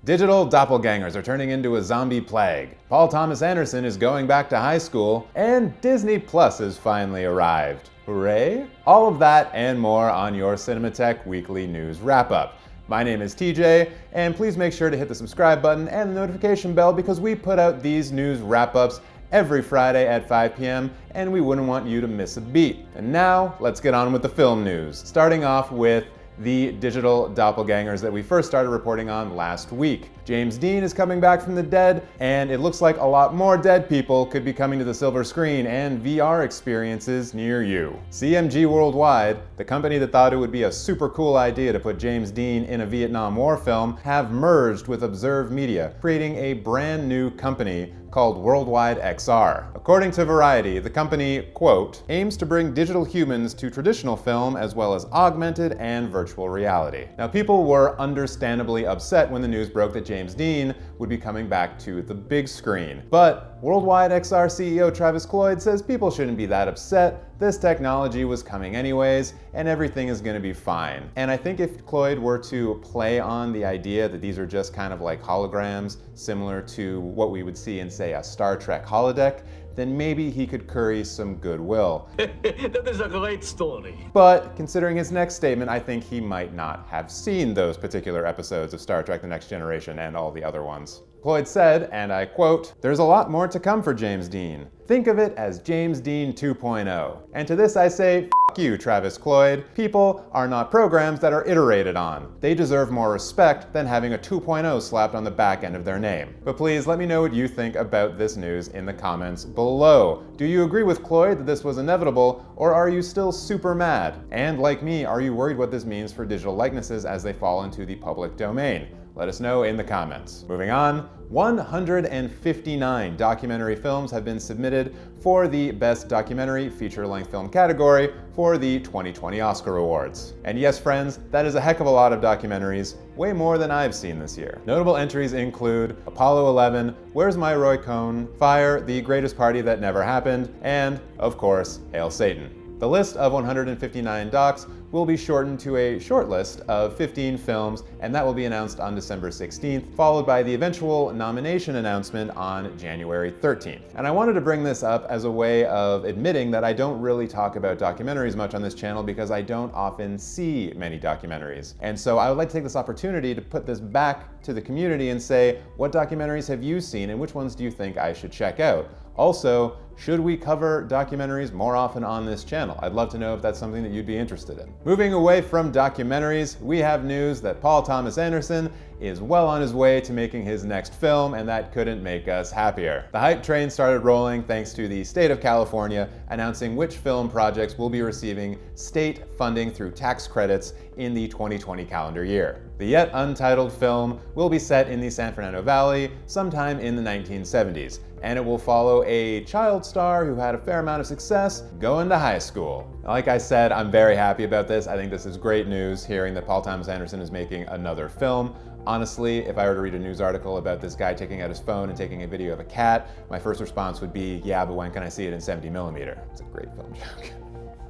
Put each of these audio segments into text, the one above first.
Digital doppelgangers are turning into a zombie plague. Paul Thomas Anderson is going back to high school, and Disney Plus has finally arrived. Hooray? All of that and more on your Cinemateq weekly news wrap-up. My name is TJ, and please make sure to hit the subscribe button and the notification bell because we put out these news wrap-ups every Friday at 5 p.m., and we wouldn't want you to miss a beat. And now, let's get on with the film news. Starting off with the digital doppelgangers that we first started reporting on last week. James Dean is coming back from the dead, and it looks like a lot more dead people could be coming to the silver screen and VR experiences near you. CMG Worldwide, the company that thought it would be a super cool idea to put James Dean in a Vietnam War film, have merged with Observe Media, creating a brand new company called Worldwide XR. According to Variety, the company, quote, aims to bring digital humans to traditional film as well as augmented and virtual reality. Now, people were understandably upset when the news broke that James Dean would be coming back to the big screen. But Worldwide XR CEO Travis Cloyd says people shouldn't be that upset. This technology was coming anyways, and everything is gonna be fine. And I think if Cloyd were to play on the idea that these are just kind of like holograms, similar to what we would see in, say, a Star Trek holodeck, then maybe he could curry some goodwill. That is a great story. But considering his next statement, I think he might not have seen those particular episodes of Star Trek: The Next Generation and all the other ones. Cloyd said, and I quote, "There's a lot more to come for James Dean. Think of it as James Dean 2.0. And to this I say, f you, Travis Cloyd. People are not programs that are iterated on. They deserve more respect than having a 2.0 slapped on the back end of their name." But please let me know what you think about this news in the comments below. Do you agree with Cloyd that this was inevitable, or are you still super mad? And like me, are you worried what this means for digital likenesses as they fall into the public domain? Let us know in the comments. Moving on, 159 documentary films have been submitted for the Best Documentary Feature-Length Film category for the 2020 Oscar Awards. And yes, friends, that is a heck of a lot of documentaries, way more than I've seen this year. Notable entries include Apollo 11, Where's My Roy Cohn, Fire, The Greatest Party That Never Happened, and, of course, Hail Satan. The list of 159 docs will be shortened to a short list of 15 films, and that will be announced on December 16th, followed by the eventual nomination announcement on January 13th. And I wanted to bring this up as a way of admitting that I don't really talk about documentaries much on this channel because I don't often see many documentaries. And so I would like to take this opportunity to put this back to the community and say, what documentaries have you seen and which ones do you think I should check out? Also, should we cover documentaries more often on this channel? I'd love to know if that's something that you'd be interested in. Moving away from documentaries, we have news that Paul Thomas Anderson is well on his way to making his next film, and that couldn't make us happier. The hype train started rolling thanks to the state of California announcing which film projects will be receiving state funding through tax credits in the 2020 calendar year. The yet untitled film will be set in the San Fernando Valley sometime in the 1970s, and it will follow a child star who had a fair amount of success going to high school. Like I said, I'm very happy about this. I think this is great news, hearing that Paul Thomas Anderson is making another film. Honestly, if I were to read a news article about this guy taking out his phone and taking a video of a cat, my first response would be, yeah, but when can I see it in 70mm? It's a great film joke.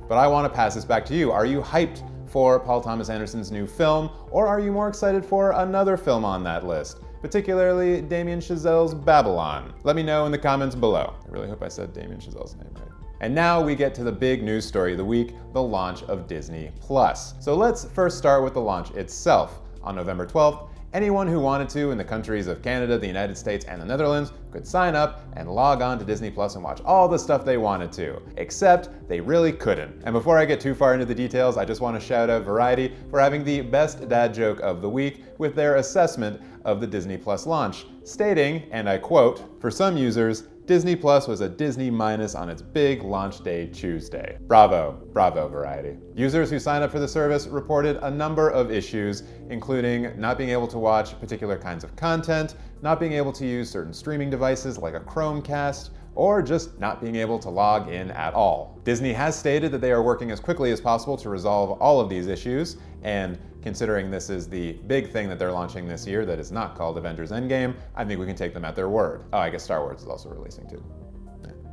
But I want to pass this back to you. Are you hyped for Paul Thomas Anderson's new film, or are you more excited for another film on that list? Particularly Damien Chazelle's Babylon. Let me know in the comments below. I really hope I said Damien Chazelle's name right. And now we get to the big news story of the week, the launch of Disney Plus. So let's first start with the launch itself. On November 12th, anyone who wanted to in the countries of Canada, the United States, and the Netherlands could sign up and log on to Disney Plus and watch all the stuff they wanted to, except they really couldn't. And before I get too far into the details, I just want to shout out Variety for having the best dad joke of the week with their assessment of the Disney Plus launch, stating, and I quote, "For some users, Disney Plus was a Disney minus on its big launch day Tuesday." Bravo, bravo, Variety. Users who signed up for the service reported a number of issues, including not being able to watch particular kinds of content, not being able to use certain streaming devices like a Chromecast, or just not being able to log in at all. Disney has stated that they are working as quickly as possible to resolve all of these issues, and considering this is the big thing that they're launching this year that is not called Avengers Endgame, I think we can take them at their word. Oh, I guess Star Wars is also releasing too.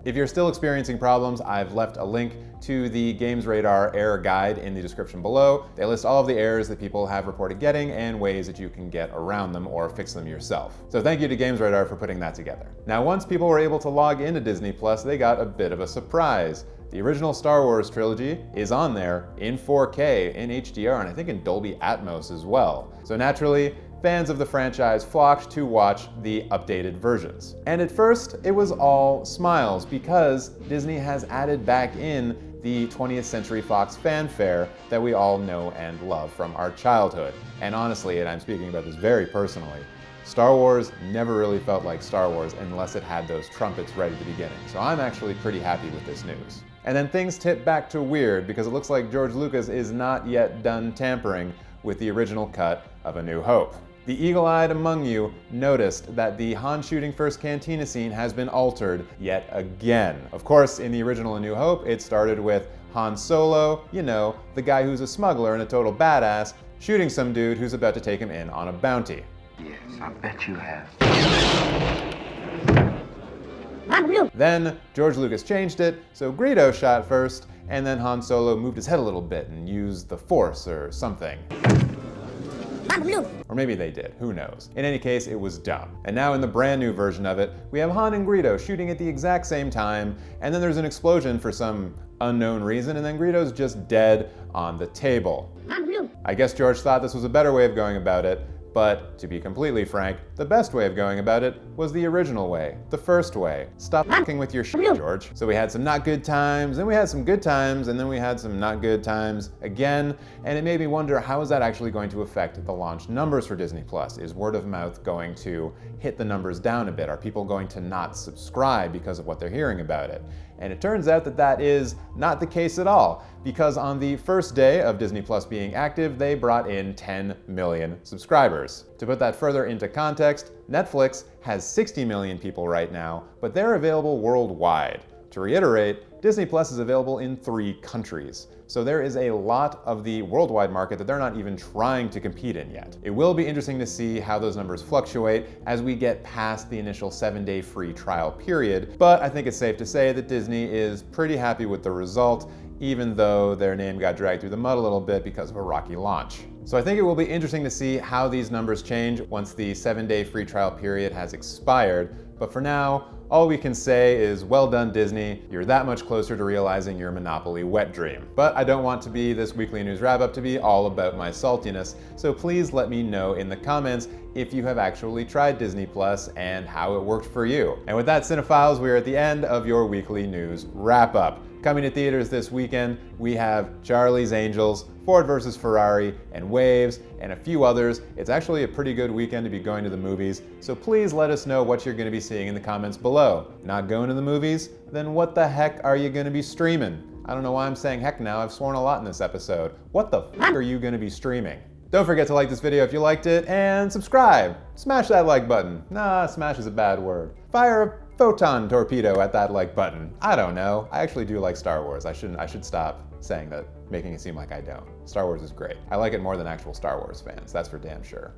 If you're still experiencing problems, I've left a link to the Games Radar error guide in the description below. They list all of the errors that people have reported getting and ways that you can get around them or fix them yourself. So thank you to Games Radar for putting that together. Now, once people were able to log into Disney Plus, they got a bit of a surprise. The original Star Wars trilogy is on there in 4K, in HDR, and I think in Dolby Atmos as well. So naturally, fans of the franchise flocked to watch the updated versions. And at first, it was all smiles because Disney has added back in the 20th Century Fox fanfare that we all know and love from our childhood. And honestly, and I'm speaking about this very personally, Star Wars never really felt like Star Wars unless it had those trumpets right at the beginning. So I'm actually pretty happy with this news. And then things tip back to weird because it looks like George Lucas is not yet done tampering with the original cut of A New Hope. The eagle-eyed among you noticed that the Han shooting first cantina scene has been altered yet again. Of course, in the original A New Hope, it started with Han Solo, you know, the guy who's a smuggler and a total badass, shooting some dude who's about to take him in on a bounty. Yes, I bet you have. Then George Lucas changed it, so Greedo shot first, and then Han Solo moved his head a little bit and used the Force or something. Or maybe they did, who knows. In any case, it was dumb. And now in the brand new version of it, we have Han and Greedo shooting at the exact same time, and then there's an explosion for some unknown reason, and then Greedo's just dead on the table. I guess George thought this was a better way of going about it, but to be completely frank, the best way of going about it was the original way, the first way. Stop fucking with your shit, George. So we had some not good times, then we had some good times, and then we had some not good times again, and it made me wonder, how is that actually going to affect the launch numbers for Disney Plus? Is word of mouth going to hit the numbers down a bit? Are people going to not subscribe because of what they're hearing about it? And it turns out that that is not the case at all, because on the first day of Disney Plus being active, they brought in 10 million subscribers. To put that further into context, Netflix has 60 million people right now, but they're available worldwide. To reiterate, Disney Plus is available in 3 countries. So there is a lot of the worldwide market that they're not even trying to compete in yet. It will be interesting to see how those numbers fluctuate as we get past the initial 7-day free trial period, but I think it's safe to say that Disney is pretty happy with the result, even though their name got dragged through the mud a little bit because of a rocky launch. So I think it will be interesting to see how these numbers change once the 7-day free trial period has expired, but for now, all we can say is, well done, Disney. You're that much closer to realizing your Monopoly wet dream. But I don't want to be this weekly news wrap-up to be all about my saltiness, so please let me know in the comments if you have actually tried Disney Plus and how it worked for you. And with that, cinephiles, we are at the end of your weekly news wrap-up. Coming to theaters this weekend, we have Charlie's Angels, Ford vs. Ferrari, and Waves, and a few others. It's actually a pretty good weekend to be going to the movies, so please let us know what you're going to be seeing in the comments below. Not going to the movies? Then what the heck are you going to be streaming? I don't know why I'm saying heck now, I've sworn a lot in this episode. What the f are you going to be streaming? Don't forget to like this video if you liked it, and subscribe! Smash that like button. Nah, smash is a bad word. Fire a photon torpedo at that like button. I don't know. I actually do like Star Wars. I should stop saying that, making it seem like I don't. Star Wars is great. I like it more than actual Star Wars fans, that's for damn sure.